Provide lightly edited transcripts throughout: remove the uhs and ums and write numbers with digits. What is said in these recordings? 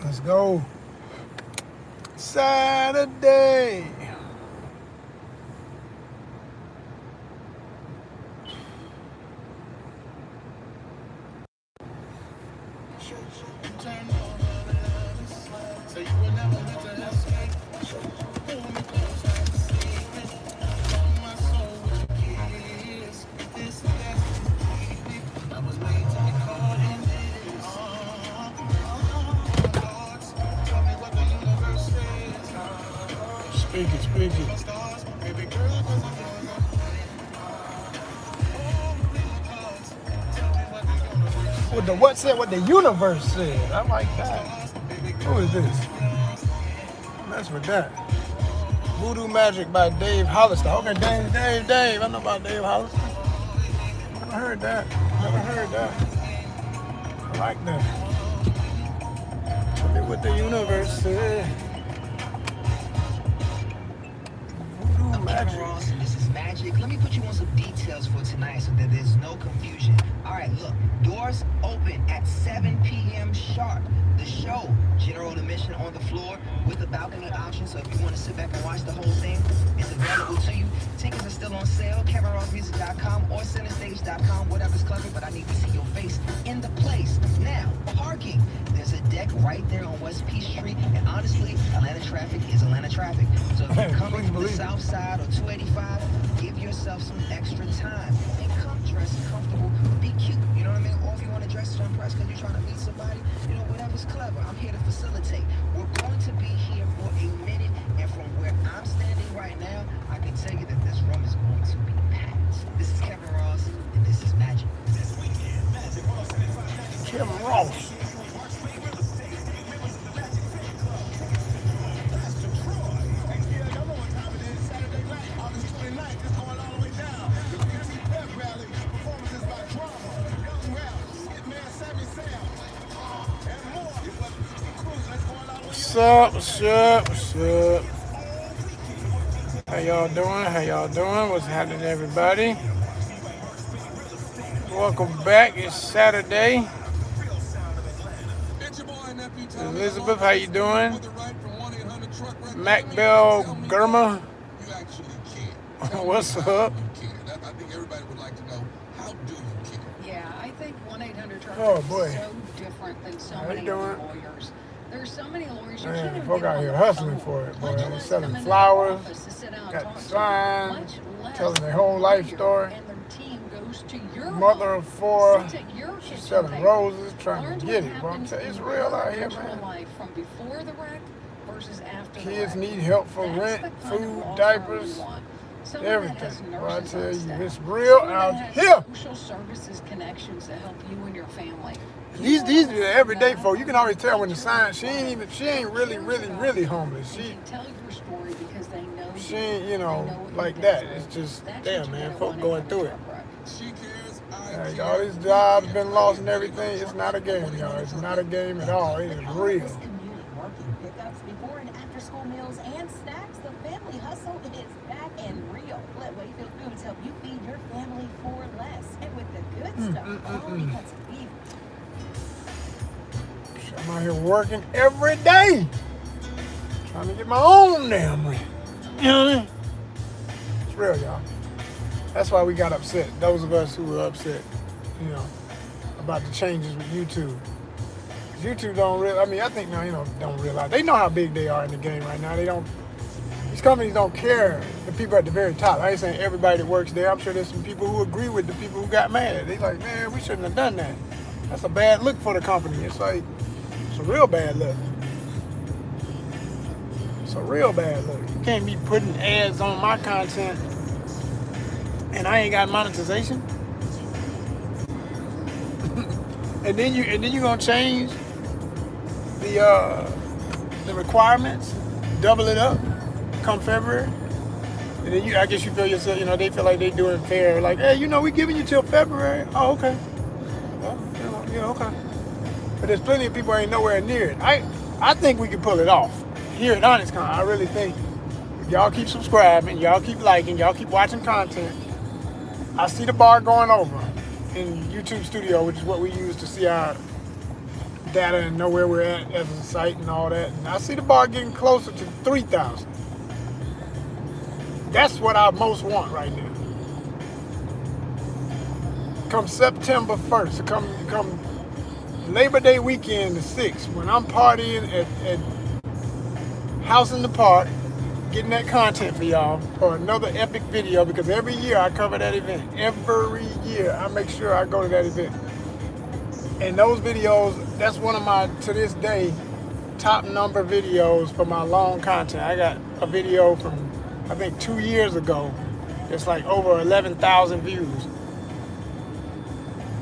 Let's go. Saturday. Speak it. What said what the universe said. I like that. Who is this? Mess with that. Voodoo Magic by Dave Hollister. Okay, Dave. I know about Dave Hollister. Never heard that. I like that. Tell me what the universe said. Voodoo Magic. Ross, and this is Magic. Let me put you on some details for tonight so that there's no confusion. All right, look, doors open at 7 p.m. sharp. The show, general admission on the floor with a balcony option, so if you want to sit back and watch the whole thing, it's available to you. Tickets are still on sale, KevinRossMusic.com or CenterStage.com, whatever's clever, but I need to see your face in the place. Now, parking. There's a deck right there on West Peace Street, and honestly, Atlanta traffic is Atlanta traffic. So if you're coming from the south side or 285, give yourself some extra time. And come dressed comfortable, be cute, you know what I mean? Or if you want to dress to impress because you're trying to meet somebody, you know, whatever's clever. I'm here to facilitate. We're going to be here for a minute, and from where I'm standing right now, I can tell you that this room is going to be packed. This is Kevin Ross, and this is Magic. Kevin Ross. What's up? How y'all doing? What's happening, everybody? Welcome back. It's Saturday. Elizabeth, how you doing? Macbell Gurma. What's up? I think everybody would like to know, how do you care? Yeah, I think 1-800-TRUCK boy. is so different than so How many you doing? lawyers. There's so many lawyers. You Man, can't folk even out get here on the hustling phone, for it, boy. much They're less selling come into flowers, the office to sit down and got talk to you, signs, much less telling their whole life lawyer story. And their team goes to your Mother home, of four, sits at your she's kitchen selling table, roses, trying learns to what get it. But I'm happens telling you, it's in real your out here, personal man. life from before the wreck versus after the Kids wreck. need help for That's rent, the kind of food, law firm diapers, we want. Someone that has everything. Well, I nurses tell on you, staff. it's real Someone out that has here. social services connections to help you and your family. These are the everyday folk. You can always tell when the sign. She ain't really homeless. She can tell your story because they know She ain't, they know what like you've that. been It's through. just, That's damn, what you man, get folk at going through it. 1-800-TRUCK. She cares, I Like, care. all these jobs been lost and everything. It's not a game, y'all. It's not a game at all. It is real. Working pickups before and after school meals and snacks, the family hustle is back and real. Let Wayfield Foods help you feed your family for less. And with the good stuff, quality cuts of beef. I'm out here working every day, trying to get my own damn rent. You know what I mean? It's real, y'all. That's why we got upset. Those of us who were upset, about the changes with YouTube. YouTube don't really, I think now, don't realize. They know how big they are in the game right now. These companies don't care the people at the very top. I ain't saying everybody that works there. I'm sure there's some people who agree with the people who got mad. They like, man, we shouldn't have done that. That's a bad look for the company. It's like, it's a real bad look. It's a real bad look. You can't be putting ads on my content and I ain't got monetization. and then you gonna change the requirements, double it up come February. And then I guess you feel yourself, they feel like they doing fair. Like, hey, we giving you till February. Oh, okay. Well, yeah, okay. But there's plenty of people who ain't nowhere near it. I think we can pull it off. Here at ONYXCON, I really think if y'all keep subscribing, y'all keep liking, y'all keep watching content, I see the bar going over in YouTube Studio, which is what we use to see our data and know where we're at as a site and all that. And I see the bar getting closer to 3,000. That's what I most want right now. Come September 1st, come Labor Day weekend, the 6th, when I'm partying at House in the Park, getting that content for y'all for another epic video, because every year I cover that event. Every year I make sure I go to that event. And those videos, that's one of my, to this day, top number videos for my long content. I got a video from, I think 2 years ago, it's like over 11,000 views.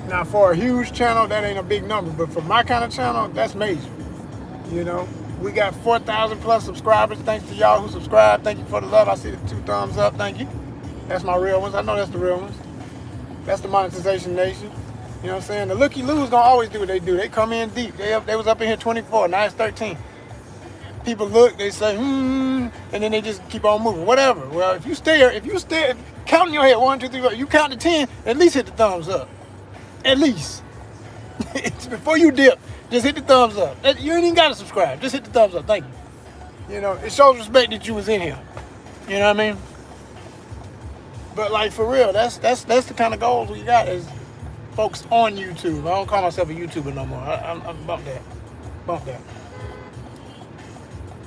Now for a huge channel, that ain't a big number, but for my kind of channel, that's major. You know, we got 4,000 plus subscribers. Thanks to y'all who subscribe. Thank you for the love. I see the 2 thumbs up. Thank you. That's my real ones. I know that's the real ones. That's the monetization nation. You know what I'm saying? The looky-loos gonna always do what they do. They come in deep. They was up in here 24, now it's 13. People look, they say, and then they just keep on moving. Whatever. Well, if you stare, count in your head, 1, 2, 3, 4, you count to 10, at least hit the thumbs up. At least. Before you dip, just hit the thumbs up. You ain't even gotta subscribe. Just hit the thumbs up. Thank you. You know, it shows respect that you was in here. You know what I mean? But like for real, that's the kind of goals we got is folks on YouTube. I don't call myself a YouTuber no more. I'm bump that. Bump that.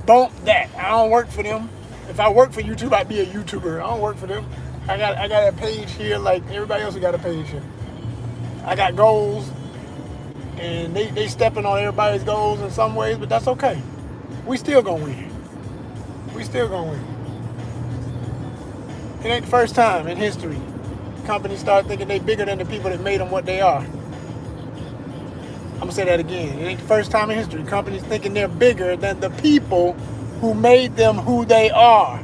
Bump that. I don't work for them. If I worked for YouTube, I'd be a YouTuber. I don't work for them. I got a page here like everybody else who got a page here. I got goals, and they stepping on everybody's goals in some ways, but that's okay. We still gonna win. We still gonna win. It ain't the first time in history companies start thinking they bigger than the people that made them what they are. I'm gonna say that again. It ain't the first time in history companies thinking they're bigger than the people who made them who they are.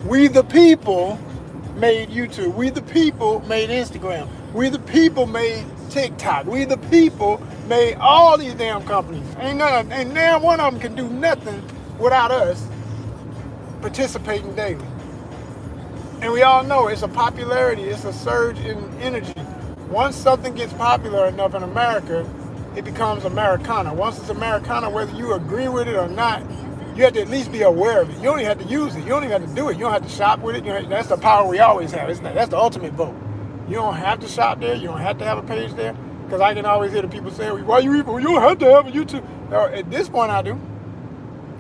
We the people made YouTube. We the people made Instagram. We the people made TikTok. We the people made all these damn companies. Ain't now one of them can do nothing without us participating daily. And we all know it's a popularity, it's a surge in energy. Once something gets popular enough in America, it becomes Americana. Once it's Americana, whether you agree with it or not, you have to at least be aware of it. You don't even have to use it. You don't even have to do it. You don't have to shop with it. That's the power we always have. That's the ultimate vote. You don't have to shop there. You don't have to have a page there. Because I can always hear the people say, why you even, you don't have to have a YouTube. Now, at this point I do.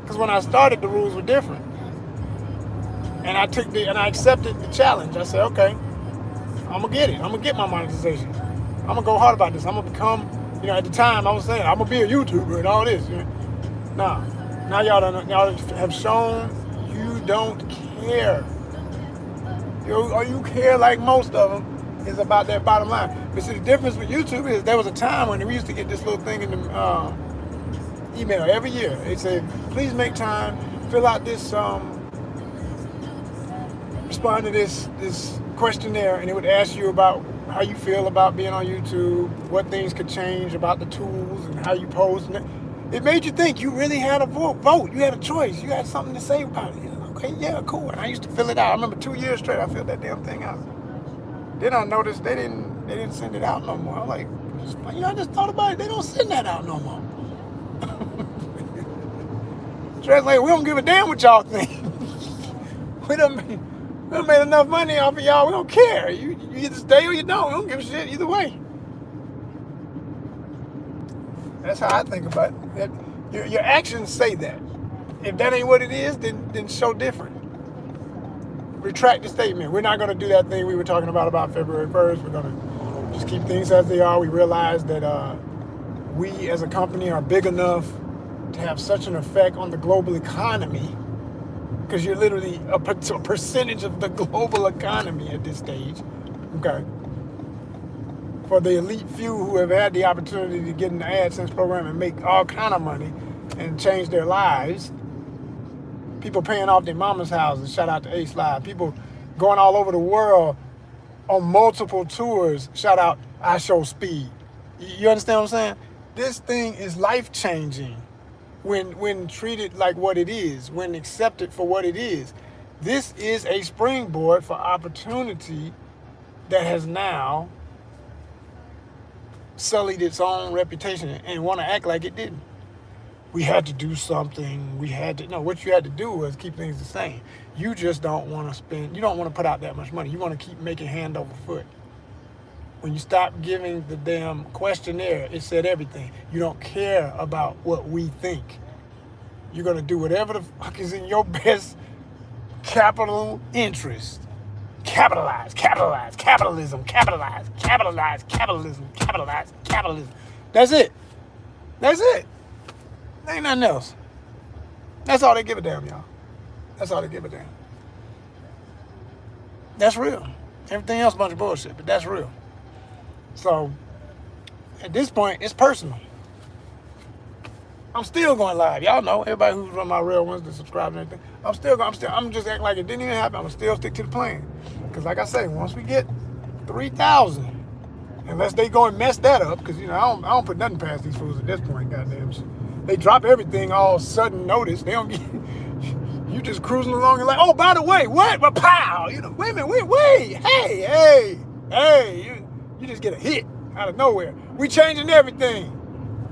Because when I started, the rules were different. And I accepted the challenge. I said, okay, I'm gonna get it. I'm gonna get my monetization. I'm gonna go hard about this. I'm gonna become, at the time I was saying, I'm gonna be a YouTuber and all this. Nah. Now y'all have shown you don't care. Or you care like most of them is about that bottom line. But see, the difference with YouTube is there was a time when we used to get this little thing in the email every year. They say, please make time, fill out this, respond to this questionnaire, and it would ask you about how you feel about being on YouTube, what things could change about the tools and how you post. It made you think you really had a vote. You had a choice. You had something to say about it. Okay, yeah, cool. And I used to fill it out. I remember 2 years straight I filled that damn thing out. Then I noticed they didn't send it out no more. I'm like, I just thought about it. They don't send that out no more. Translate, we don't give a damn what y'all think. We done made enough money off of y'all. We don't care. You either stay or you don't. We don't give a shit either way. That's how I think about it. Your actions say that. If that ain't what it is, then show different. Retract the statement. We're not going to do that thing we were talking about February 1st. We're going to just keep things as they are. We realize that we as a company are big enough to have such an effect on the global economy, because you're literally a percentage of the global economy at this stage. Okay. For the elite few who have had the opportunity to get in the AdSense program and make all kind of money and change their lives. People paying off their mama's houses. Shout out to Ace Live. People going all over the world on multiple tours. Shout out I Show Speed. You understand what I'm saying? This thing is life-changing when treated like what it is, when accepted for what it is. This is a springboard for opportunity that has now sullied its own reputation and want to act like it didn't. We had to do something. No, what you had to do was keep things the same. You just don't want to you don't want to put out that much money. You want to keep making hand over foot. When you stop giving the damn questionnaire, it said everything. You don't care about what we think. You're going to do whatever the fuck is in your best capital interest. Capitalism, capitalism. That's it. Ain't nothing else. That's all they give a damn, y'all. That's all they give a damn. That's real. Everything else is a bunch of bullshit, but that's real. So, at this point, it's personal. I'm still going live. Y'all know, everybody who's on my real ones that subscribe and everything, I'm just acting like it didn't even happen. I'm gonna still stick to the plan. Because like I say, once we get 3,000, unless they go and mess that up, because, I don't put nothing past these fools at this point, goddamn. They drop everything all sudden notice. They don't get, you just cruising along and like, oh, by the way, what? But pow! Wait a minute, wait, hey, you just get a hit out of nowhere. We changing everything.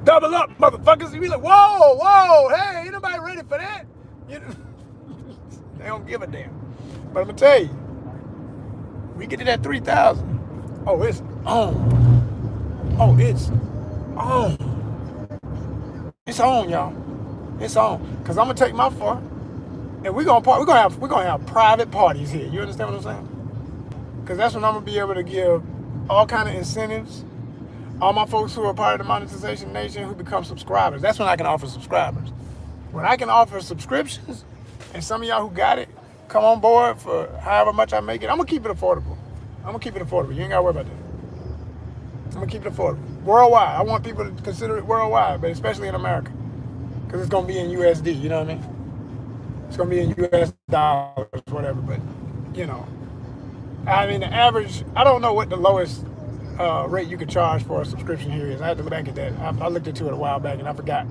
Double up, motherfuckers. You be like, whoa, hey, ain't nobody ready for that. They don't give a damn. But I'm gonna tell you, we get to that 3,000. Oh, it's on. Oh, it's on. It's on, y'all. It's on. Cause I'm gonna take my far, and we're gonna have private parties here. You understand what I'm saying? Cause that's when I'm gonna be able to give all kind of incentives. All my folks who are part of the Monetization Nation who become subscribers. That's when I can offer subscribers. When I can offer subscriptions, and some of y'all who got it come on board for however much I make it, I'm gonna keep it affordable. You ain't gotta worry about that. I'm gonna keep it affordable. Worldwide. I want people to consider it worldwide, but especially in America. Because it's gonna be in USD, you know what I mean? It's gonna be in US dollars, whatever, but I mean the average, I don't know what the lowest rate you could charge for a subscription here is. I had to look back at that. I looked into it a while back and I forgot.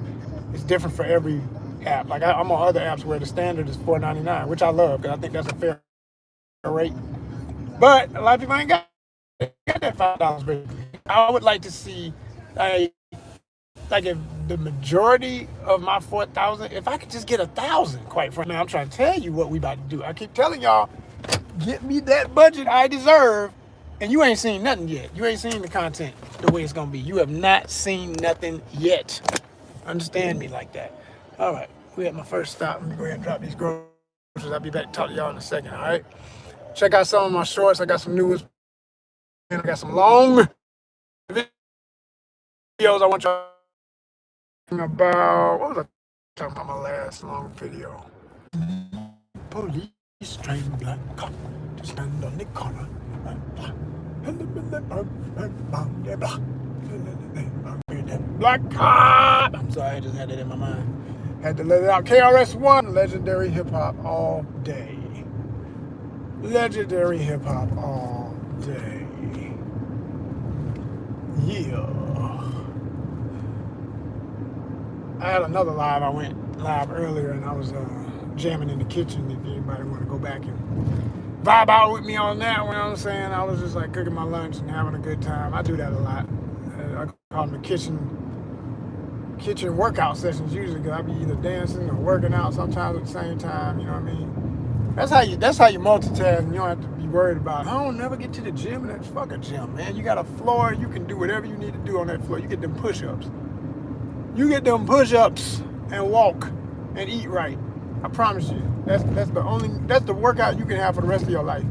It's different for every app. Like I'm on other apps where the standard is $4.99, which I love because I think that's a fair rate. But a lot of people ain't got that $5 basically. I would like to see, like if the majority of my 4,000, if I could just get 1,000, quite frankly. I'm trying to tell you what we about to do. I keep telling y'all, get me that budget I deserve, and you ain't seen nothing yet. You ain't seen the content the way it's gonna be. You have not seen nothing yet. Understand me like that. All right, we at my first stop. Let me go ahead and drop these groceries. I'll be back to talk to y'all in a second. All right. Check out some of my shorts. I got some new ones. And I got some long videos I want y'all about. What was I talking about my last long video? Police train black cop to stand on the corner. Black cop. I'm sorry, I just had it in my mind. Had to let it out. KRS-One, legendary hip hop all day. Legendary hip hop all day. Yeah. I had another live. I went live earlier and I was jamming in the kitchen. If anybody want to go back and vibe out with me on that, you know what I'm saying? I was just like cooking my lunch and having a good time. I do that a lot. I call them the kitchen workout sessions usually because I be either dancing or working out sometimes at the same time. You know what I mean? That's how you multitask, and you don't have to be worried about, I don't never get to the gym, and that's fuck a gym, man. You got a floor, you can do whatever you need to do on that floor. You get them push-ups. And walk and eat right. I promise you. That's the workout you can have for the rest of your life.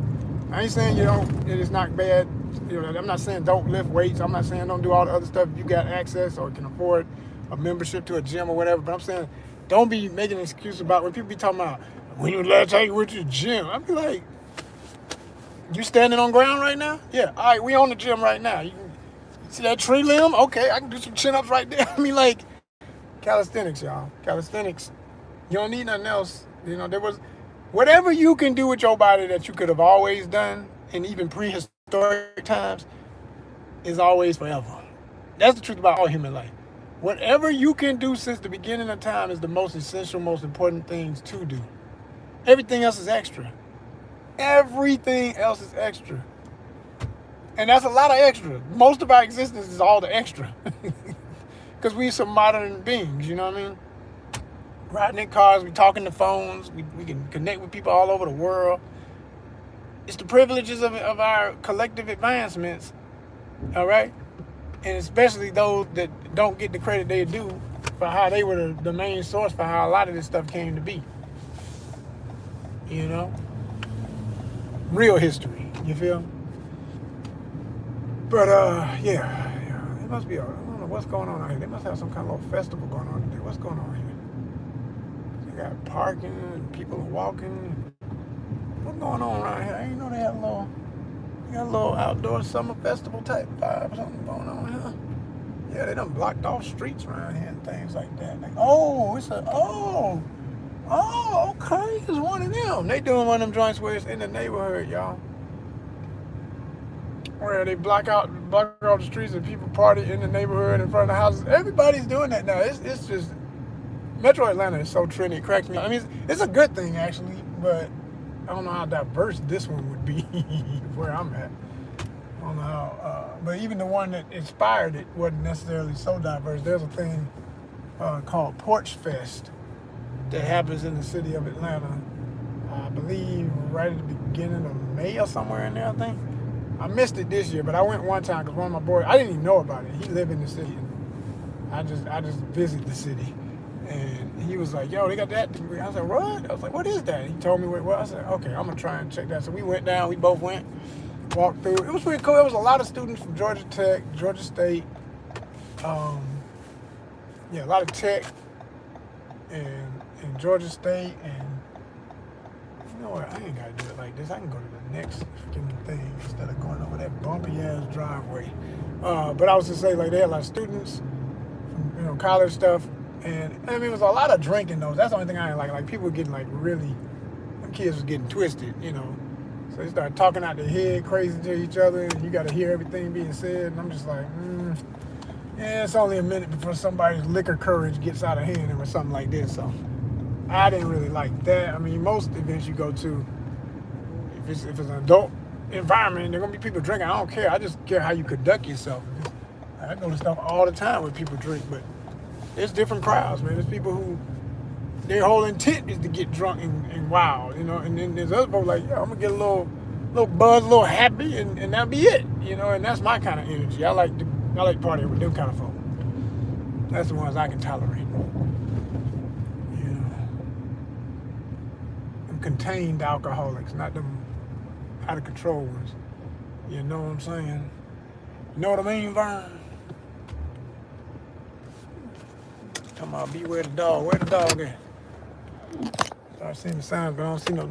I ain't saying it's not bad. I'm not saying don't lift weights. I'm not saying don't do all the other stuff if you got access or can afford a membership to a gym or whatever. But I'm saying don't be making an excuse about when people be talking about when you last time you went to the gym. I'd be like, you standing on ground right now? Yeah. All right, we on the gym right now. You see that tree limb? Okay, I can do some chin-ups right there. I mean, like, calisthenics, y'all. Calisthenics. You don't need nothing else. There was whatever you can do with your body that you could have always done, and even prehistoric times, is always forever. That's the truth about all human life. Whatever you can do since the beginning of time is the most essential, most important things to do. Everything else is extra. Everything else is extra. And that's a lot of extra. Most of our existence is all the extra. Because we some modern beings, you know what I mean? Riding in cars, we talking to phones, we can connect with people all over the world. It's the privileges of our collective advancements, all right? And especially those that don't get the credit they do for how they were the main source for how a lot of this stuff came to be. You know? Real history, you feel? But, yeah, it must be, I don't know what's going on out here. They must have some kind of little festival going on today. What's going on here? They got parking and people are walking. What's going on around here? I didn't know they had a little outdoor summer festival type vibe or something going on here. Yeah, they done blocked off streets around here and things like that. Like, okay, it's one of them. They doing one of them joints where it's in the neighborhood, y'all. Where they block out the streets and people party in the neighborhood in front of the houses. Everybody's doing that now. It's just Metro Atlanta is so trendy. It cracks me. I mean, it's a good thing actually, but I don't know how diverse this one would be where I'm at. I don't know how, but even the one that inspired it wasn't necessarily so diverse. There's a thing called Porch Fest that happens in the city of Atlanta. I believe right at the beginning of May or somewhere in there, I think. I missed it this year, but I went one time because one of my boys, I didn't even know about it. He lived in the city. I just visited the city. And he was like, yo, they got that. I was like, what? I was like, what is that? He told me what it was. I said, okay, I'm going to try and check that. So we went down. We both went, walked through. It was pretty cool. There was a lot of students from Georgia Tech, Georgia State. A lot of Tech and Georgia State. And you know what? I ain't got to do it like this. I can go to the next freaking thing instead of going over that bumpy-ass driveway. But I was to say, like, they had a lot of students from, college stuff. And I mean, it was a lot of drinking, though. That's the only thing I didn't like. Like, people were getting, like, really, them kids was getting twisted, So they started talking out their head crazy to each other, and you got to hear everything being said. And I'm just like, yeah, it's only a minute before somebody's liquor courage gets out of hand or something like this. So I didn't really like that. I mean, most events you go to, if it's an adult environment, there are going to be people drinking. I don't care. I just care how you conduct yourself. I go to stuff all the time where people drink, but there's different crowds, man. There's people who their whole intent is to get drunk and wild, and then there's other folks like, yeah, I'm gonna get a little buzz, a little happy, and that'll be it, and that's my kind of energy. I like partying with them kind of folk. That's the ones I can tolerate. Them contained alcoholics, not them out of control ones. You know what I'm saying? You know what I mean, Vern? Talking about beware the dog. Where the dog at? Start seeing the signs, but I don't see no